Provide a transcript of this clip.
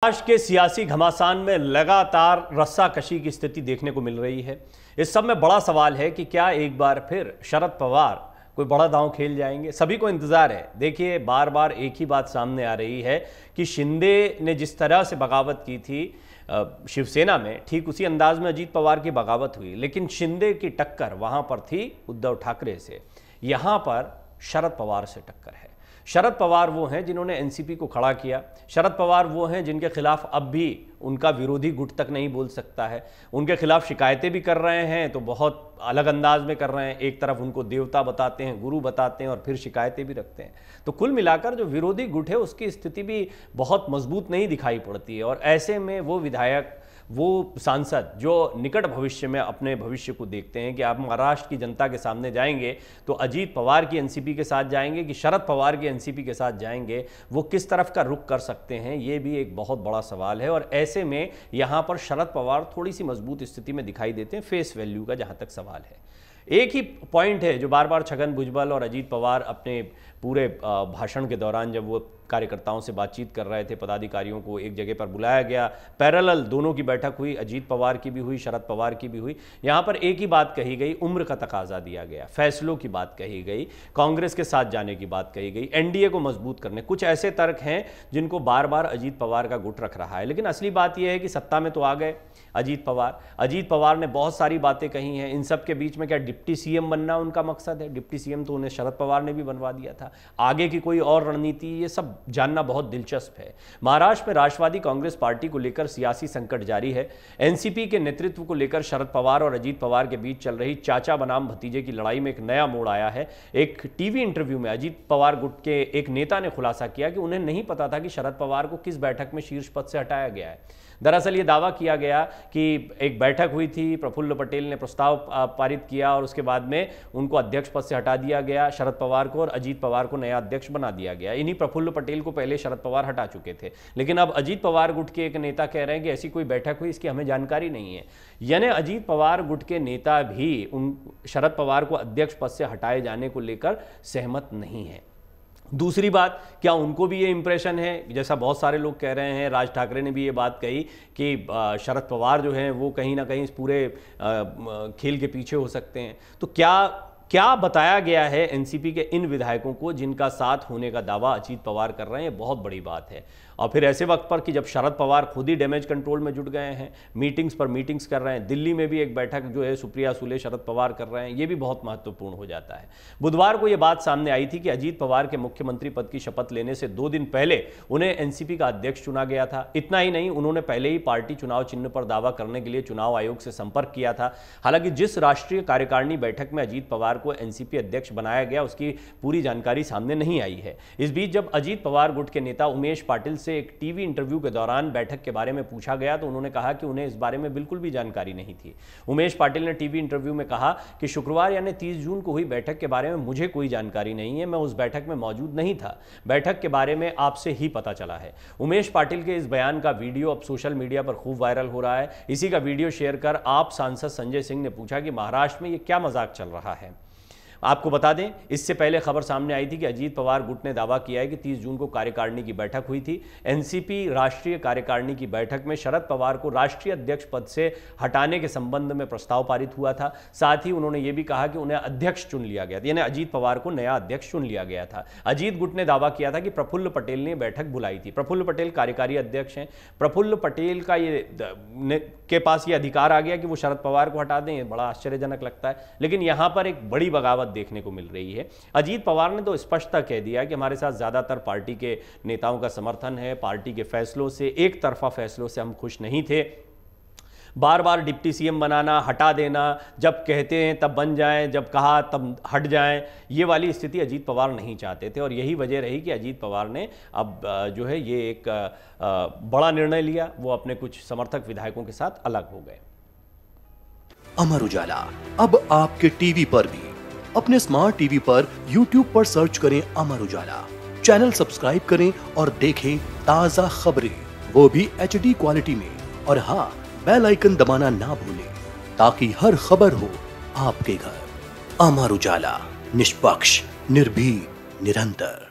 महाराष्ट्र के सियासी घमासान में लगातार रस्साकशी की स्थिति देखने को मिल रही है। इस सब में बड़ा सवाल है कि क्या एक बार फिर शरद पवार कोई बड़ा दांव खेल जाएंगे। सभी को इंतजार है। देखिए, बार बार एक ही बात सामने आ रही है कि शिंदे ने जिस तरह से बगावत की थी शिवसेना में, ठीक उसी अंदाज में अजीत पवार की बगावत हुई, लेकिन शिंदे की टक्कर वहां पर थी उद्धव ठाकरे से, यहां पर शरद पवार से टक्कर है। शरद पवार वो हैं जिन्होंने एनसीपी को खड़ा किया। शरद पवार वो हैं जिनके खिलाफ अब भी उनका विरोधी गुट तक नहीं बोल सकता है। उनके खिलाफ शिकायतें भी कर रहे हैं तो बहुत अलग अंदाज में कर रहे हैं। एक तरफ उनको देवता बताते हैं, गुरु बताते हैं और फिर शिकायतें भी रखते हैं। तो कुल मिलाकर जो विरोधी गुट है उसकी स्थिति भी बहुत मजबूत नहीं दिखाई पड़ती है। और ऐसे में वो विधायक, वो सांसद जो निकट भविष्य में अपने भविष्य को देखते हैं कि आप महाराष्ट्र की जनता के सामने जाएंगे तो अजीत पवार की एनसीपी के साथ जाएंगे कि शरद पवार की एनसीपी के साथ जाएंगे, वो किस तरफ का रुख कर सकते हैं, ये भी एक बहुत बड़ा सवाल है। और ऐसे में यहाँ पर शरद पवार थोड़ी सी मजबूत स्थिति में दिखाई देते हैं फेस वैल्यू का जहाँ तक सवाल है। एक ही पॉइंट है जो बार बार छगन भुजबल और अजीत पवार अपने पूरे भाषण के दौरान, जब वो कार्यकर्ताओं से बातचीत कर रहे थे, पदाधिकारियों को एक जगह पर बुलाया गया, पैरेलल दोनों की बैठक हुई, अजीत पवार की भी हुई, शरद पवार की भी हुई। यहाँ पर एक ही बात कही गई, उम्र का तकाजा दिया गया, फैसलों की बात कही गई, कांग्रेस के साथ जाने की बात कही गई, एनडीए को मजबूत करने, कुछ ऐसे तर्क हैं जिनको बार बार अजीत पवार का गुट रख रहा है। लेकिन असली बात यह है कि सत्ता में तो आ गए अजीत पवार ने बहुत सारी बातें कही हैं। इन सब के बीच में क्या डिप्टी सीएम बनना उनका मकसद है? डिप्टी सीएम तो उन्हें शरद पवार ने भी बनवा दिया था। आगे की कोई और रणनीति, ये सब जानना बहुत दिलचस्प है। महाराष्ट्र में राष्ट्रवादी कांग्रेस पार्टी को लेकर सियासी संकट जारी है। एनसीपी के नेतृत्व को लेकर शरद पवार और अजीत पवार के बीच चल रही चाचा बनाम भतीजे की लड़ाई में एक नया मोड़ आया है। एक टीवी इंटरव्यू में अजीत पवार गुट के एक नेता ने खुलासा किया कि उन्हें नहीं पता था कि शरद पवार को किस बैठक में शीर्ष पद से हटाया गया है। दरअसल ये दावा किया गया कि एक बैठक हुई थी, प्रफुल्ल पटेल ने प्रस्ताव पारित किया और उसके बाद में उनको अध्यक्ष पद से हटा दिया गया, शरद पवार को, और अजीत पवार को नया अध्यक्ष बना दिया गया। इन्हीं प्रफुल्ल पटेल को पहले शरद पवार हटा चुके थे, लेकिन अब अजीत पवार गुट के एक नेता कह रहे हैं कि ऐसी कोई बैठक हुई, इसकी हमें जानकारी नहीं है। यानी अजीत पवार गुट के नेता भी उन शरद पवार को अध्यक्ष पद से हटाए जाने को लेकर सहमत नहीं है। दूसरी बात, क्या उनको भी ये इंप्रेशन है, जैसा बहुत सारे लोग कह रहे हैं, राज ठाकरे ने भी ये बात कही कि शरद पवार जो हैं वो कहीं ना कहीं इस पूरे खेल के पीछे हो सकते हैं। तो क्या बताया गया है एनसीपी के इन विधायकों को जिनका साथ होने का दावा अजीत पवार कर रहे हैं? बहुत बड़ी बात है। और फिर ऐसे वक्त पर कि जब शरद पवार खुद ही डैमेज कंट्रोल में जुट गए हैं, मीटिंग्स पर मीटिंग्स कर रहे हैं, दिल्ली में भी एक बैठक जो है सुप्रिया सुले शरद पवार कर रहे हैं, ये भी बहुत महत्वपूर्ण हो जाता है। बुधवार को यह बात सामने आई थी कि अजीत पवार के मुख्यमंत्री पद की शपथ लेने से 2 दिन पहले उन्हें एनसीपी का अध्यक्ष चुना गया था। इतना ही नहीं, उन्होंने पहले ही पार्टी चुनाव चिन्ह पर दावा करने के लिए चुनाव आयोग से संपर्क किया था। हालांकि जिस राष्ट्रीय कार्यकारिणी बैठक में अजीत पवार को एनसीपी अध्यक्ष बनाया गया उसकी पूरी जानकारी सामने नहीं आई है। इस बीच जब अजीत पवार गुट के नेता उमेश पाटिल से एक टीवी इंटरव्यू के दौरान बैठक के बारे में पूछा गया तो उन्होंने कहा कि उन्हें इस बारे में बिल्कुल भी जानकारी नहीं थी। उमेश पाटिल ने टीवी इंटरव्यू में कहा कि शुक्रवार यानी 30 जून को हुई बैठक के बारे में मुझे कोई जानकारी नहीं है, मैं उस बैठक में मौजूद नहीं था, बैठक के बारे में आपसे ही पता चला है। उमेश पाटिल के इस बयान का वीडियो अब सोशल मीडिया पर खूब वायरल हो रहा है। इसी का वीडियो शेयर कर आप सांसद संजय सिंह ने पूछा कि महाराष्ट्र में ये क्या मजाक चल रहा है। आपको बता दें, इससे पहले खबर सामने आई थी कि अजीत पवार गुट ने दावा किया है कि 30 जून को कार्यकारिणी की बैठक हुई थी। एनसीपी राष्ट्रीय कार्यकारिणी की बैठक में शरद पवार को राष्ट्रीय अध्यक्ष पद से हटाने के संबंध में प्रस्ताव पारित हुआ था। साथ ही उन्होंने यह भी कहा कि उन्हें अध्यक्ष चुन लिया गया था, यानी अजीत पवार को नया अध्यक्ष चुन लिया गया था। अजीत गुट ने दावा किया था कि प्रफुल्ल पटेल ने बैठक बुलाई थी। प्रफुल्ल पटेल कार्यकारी अध्यक्ष हैं। प्रफुल्ल पटेल का के पास ये अधिकार आ गया कि वो शरद पवार को हटा दें, ये बड़ा आश्चर्यजनक लगता है। लेकिन यहां पर एक बड़ी बगावत देखने को मिल रही है। अजीत पवार ने तो स्पष्टता कह दिया कि हमारे साथ ज्यादातर पार्टी के नेताओं का समर्थन है, पार्टी के फैसलों से, एक तरफा फैसलों से हम खुश नहीं थे। बार बार डिप्टी सीएम बनाना, हटा देना, जब कहते हैं तब बन जाएं, जब कहा तब हट जाएं, ये वाली स्थिति अजीत पवार नहीं चाहते थे। और यही वजह रही कि अजीत पवार ने अब जो है ये एक बड़ा निर्णय लिया, वो अपने कुछ समर्थक विधायकों के साथ अलग हो गए। अमर उजाला अब आपके टीवी पर भी। अपने स्मार्ट टीवी पर YouTube पर सर्च करें अमर उजाला, चैनल सब्सक्राइब करें और देखें ताजा खबरें, वो भी HD क्वालिटी में। और हाँ, बेल आइकन दबाना ना भूलें ताकि हर खबर हो आपके घर। अमर उजाला, निष्पक्ष, निर्भीक, निरंतर।